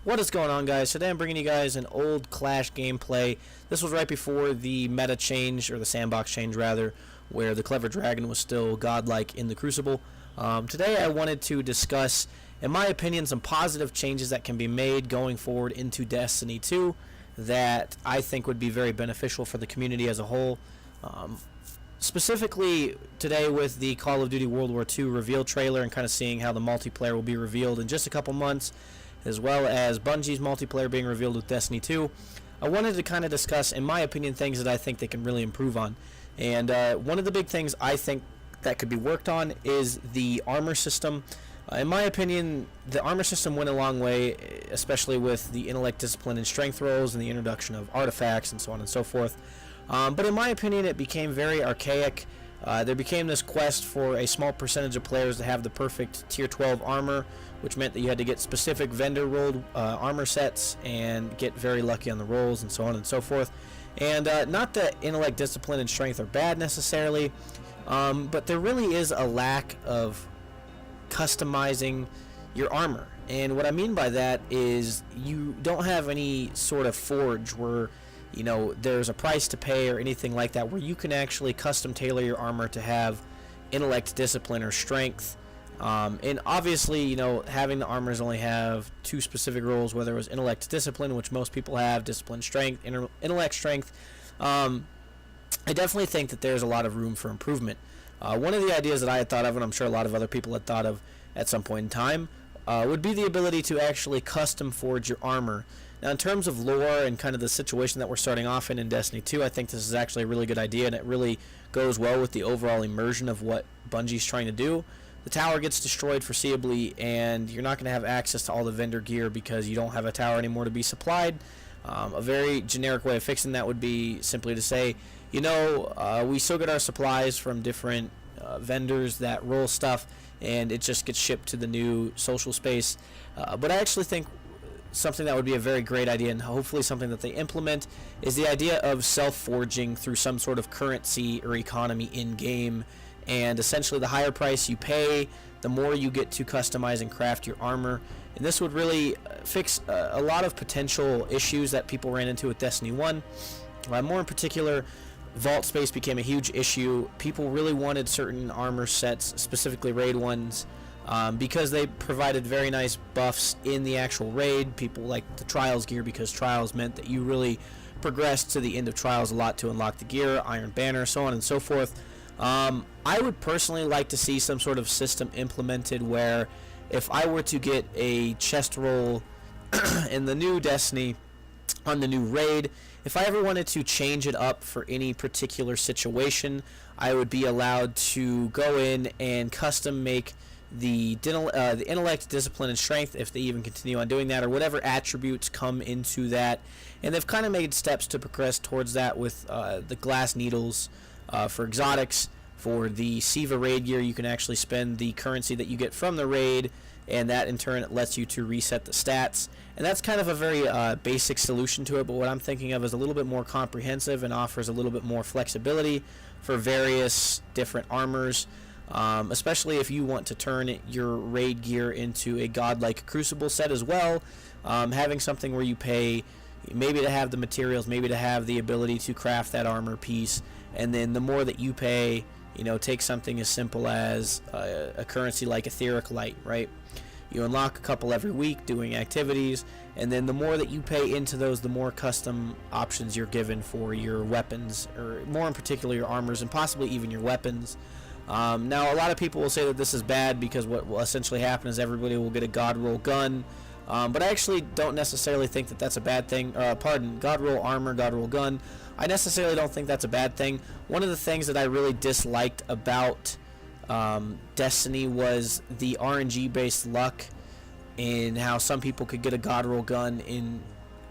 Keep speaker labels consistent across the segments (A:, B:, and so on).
A: What is going on, guys? Today I'm bringing you guys an old Clash gameplay. This was right before the meta change, or the sandbox change rather, where the Clever Dragon was still godlike in the Crucible. Today I wanted to discuss, in my opinion, some positive changes that can be made going forward into Destiny 2 that I think would be very beneficial for the community as a whole. Specifically today with the Call of Duty World War II reveal trailer and kind of seeing how the multiplayer will be revealed in just a couple months, as well as Bungie's multiplayer being revealed with Destiny 2. I wanted to kind of discuss, in my opinion, things that I think they can really improve on. And one of the big things I think that could be worked on is the armor system. In my opinion, the armor system went a long way, especially with the intellect, discipline, and strength rolls and the introduction of artifacts and so on and so forth. But in my opinion, it became very archaic. There became this quest for a small percentage of players to have the perfect tier 12 armor, which meant that you had to get specific vendor rolled armor sets and get very lucky on the rolls and so on and so forth. And not that intellect, discipline, and strength are bad necessarily, but there really is a lack of customizing your armor. And what I mean by that is you don't have any sort of forge where there's a price to pay or anything like that, where you can actually custom tailor your armor to have intellect, discipline, or strength. And obviously, having the armors only have two specific roles, whether it was intellect, discipline, which most people have, discipline, strength, intellect, strength. I definitely think that there's a lot of room for improvement. One of the ideas that I had thought of, and I'm sure a lot of other people had thought of at some point in time, would be the ability to actually custom forge your armor. Now, in terms of lore and kind of the situation that we're starting off in Destiny 2, I think this is actually a really good idea, and it really goes well with the overall immersion of what Bungie's trying to do. The tower gets destroyed foreseeably, and you're not going to have access to all the vendor gear because you don't have a tower anymore to be supplied. A very generic way of fixing that would be simply to say, we still get our supplies from different vendors that roll stuff, and it just gets shipped to the new social space. But I actually think something that would be a very great idea, and hopefully something that they implement, is the idea of self-forging through some sort of currency or economy in-game. And essentially the higher price you pay, the more you get to customize and craft your armor. And this would really fix a lot of potential issues that people ran into with Destiny 1. More in particular, vault space became a huge issue. People really wanted certain armor sets, specifically raid ones, because they provided very nice buffs in the actual raid. People liked the Trials gear because Trials meant that you really progressed to the end of Trials a lot to unlock the gear, Iron Banner, so on and so forth. I would personally like to see some sort of system implemented where if I were to get a chest roll in the new Destiny on the new raid, if I ever wanted to change it up for any particular situation, I would be allowed to go in and custom make the intellect, discipline, and strength, if they even continue on doing that, or whatever attributes come into that. And they've kind of made steps to progress towards that with the glass needles for exotics. For the Siva raid gear, you can actually spend the currency that you get from the raid, and that in turn lets you to reset the stats. And that's kind of a very basic solution to it, but what I'm thinking of is a little bit more comprehensive and offers a little bit more flexibility for various different armors. Especially if you want to turn your raid gear into a godlike Crucible set as well. Having something where you pay maybe to have the materials, maybe to have the ability to craft that armor piece, and then the more that you pay, take something as simple as a currency like Etheric Light, right? You unlock a couple every week doing activities, and then the more that you pay into those, the more custom options you're given for your weapons, or more in particular your armors, and possibly even your weapons. Now, a lot of people will say that this is bad because what will essentially happen is everybody will get a God Roll gun, but I actually don't necessarily think that that's a bad thing. God Roll armor, God Roll gun. I necessarily don't think that's a bad thing. One of the things that I really disliked about Destiny was the RNG-based luck, in how some people could get a God Roll gun in,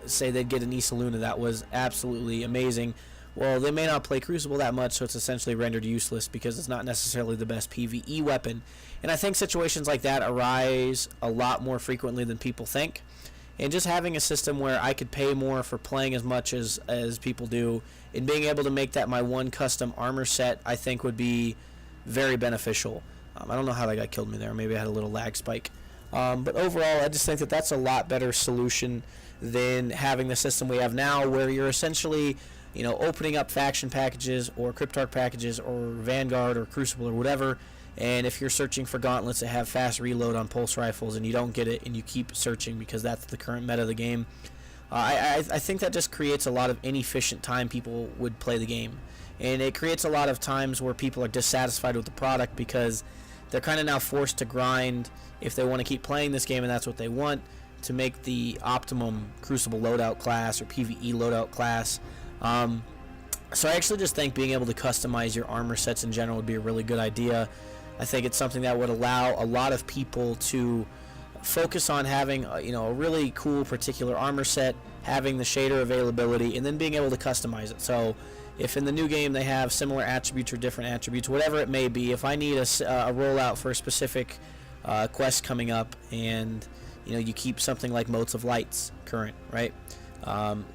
A: say they'd get an Issa Luna that was absolutely amazing. Well, they may not play Crucible that much, so it's essentially rendered useless because it's not necessarily the best PvE weapon. And I think situations like that arise a lot more frequently than people think. And just having a system where I could pay more for playing as much as people do, and being able to make that my one custom armor set, I think would be very beneficial. I don't know how that guy killed me there. Maybe I had a little lag spike. But overall, I just think that that's a lot better solution than having the system we have now, where you're essentially, opening up faction packages or Cryptarch packages or Vanguard or Crucible or whatever. And if you're searching for gauntlets that have fast reload on pulse rifles and you don't get it and you keep searching because that's the current meta of the game, I think that just creates a lot of inefficient time people would play the game. And it creates a lot of times where people are dissatisfied with the product because they're kind of now forced to grind if they want to keep playing this game and that's what they want, to make the optimum Crucible loadout class or PvE loadout class. So I actually just think being able to customize your armor sets in general would be a really good idea. I think it's something that would allow a lot of people to focus on having a really cool particular armor set, having the shader availability, and then being able to customize it. So if in the new game they have similar attributes or different attributes, whatever it may be, if I need a rollout for a specific quest coming up, and you keep something like Motes of Lights current, right?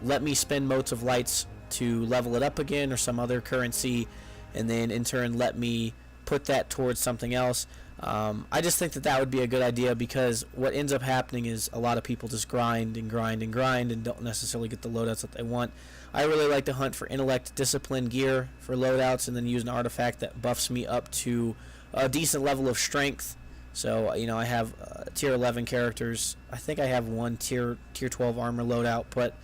A: Let me spend Motes of Lights to level it up again or some other currency, and then in turn let me put that towards something else. I just think that would be a good idea, because what ends up happening is a lot of people just grind and don't necessarily get the loadouts that they want. I really like to hunt for intellect, discipline, gear for loadouts, and then use an artifact that buffs me up to a decent level of strength. So I have tier 11 characters. I think I have one tier 12 armor loadout, but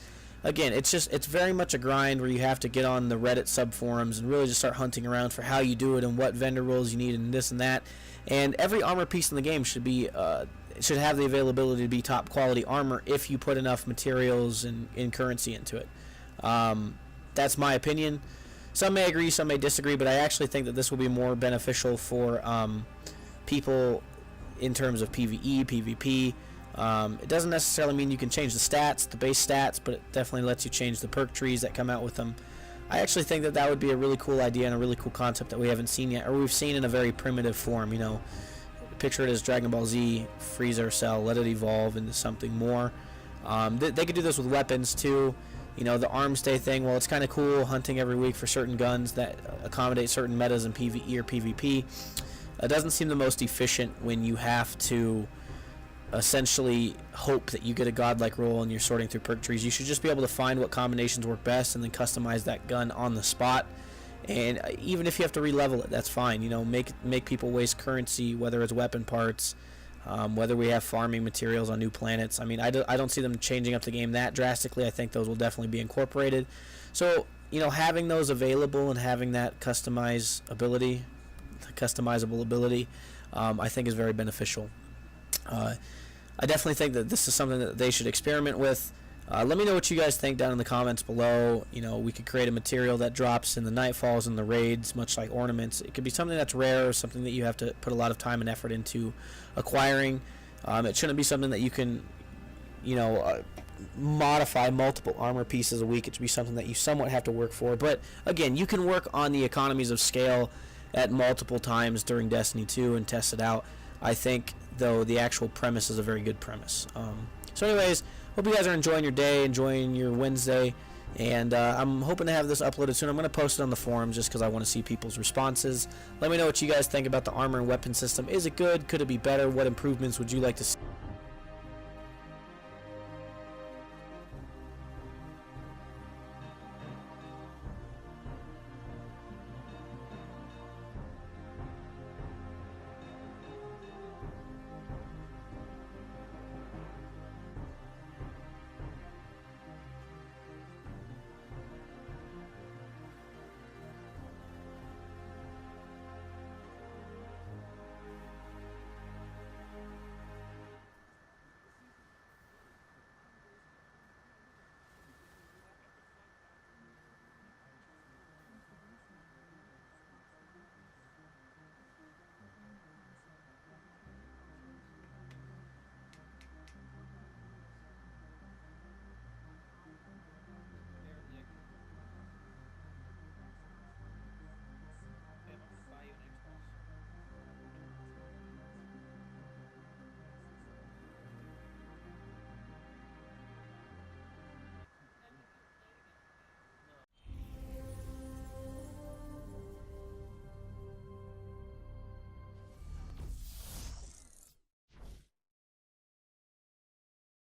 A: again, it's very much a grind where you have to get on the Reddit subforums and really just start hunting around for how you do it and what vendor rolls you need and this and that. And every armor piece in the game should have the availability to be top quality armor if you put enough materials and currency into it. That's my opinion. Some may agree, some may disagree, but I actually think that this will be more beneficial for people in terms of PvE, PvP. It doesn't necessarily mean you can change the stats, the base stats, but it definitely lets you change the perk trees that come out with them. I actually think that would be a really cool idea and a really cool concept that we haven't seen yet, or we've seen in a very primitive form. Picture it as Dragon Ball Z, freeze our cell, let it evolve into something more. They could do this with weapons too. The arms day thing, well, it's kind of cool hunting every week for certain guns that accommodate certain metas in PvE or PvP. It doesn't seem the most efficient when you have to essentially hope that you get a godlike roll and you're sorting through perk trees. You should just be able to find what combinations work best and then customize that gun on the spot. And even if you have to re-level it, that's fine. Make people waste currency, whether it's weapon parts, whether we have farming materials on new planets. I mean, I don't see them changing up the game that drastically. I think those will definitely be incorporated. So having those available and having that customizable ability, I think is very beneficial. I definitely think that this is something that they should experiment with. Let me know what you guys think down in the comments below. We could create a material that drops in the nightfalls and the raids, much like ornaments. It could be something that's rare or something that you have to put a lot of time and effort into acquiring. It shouldn't be something that you can, modify multiple armor pieces a week. It should be something that you somewhat have to work for. But again, you can work on the economies of scale at multiple times during Destiny 2 and test it out. I think, though, the actual premise is a very good premise. So anyways, hope you guys are enjoying your day, enjoying your Wednesday, and I'm hoping to have this uploaded soon. I'm going to post it on the forums just because I want to see people's responses. Let me know what you guys think about the armor and weapon system. Is it good? Could it be better? What improvements would you like to see?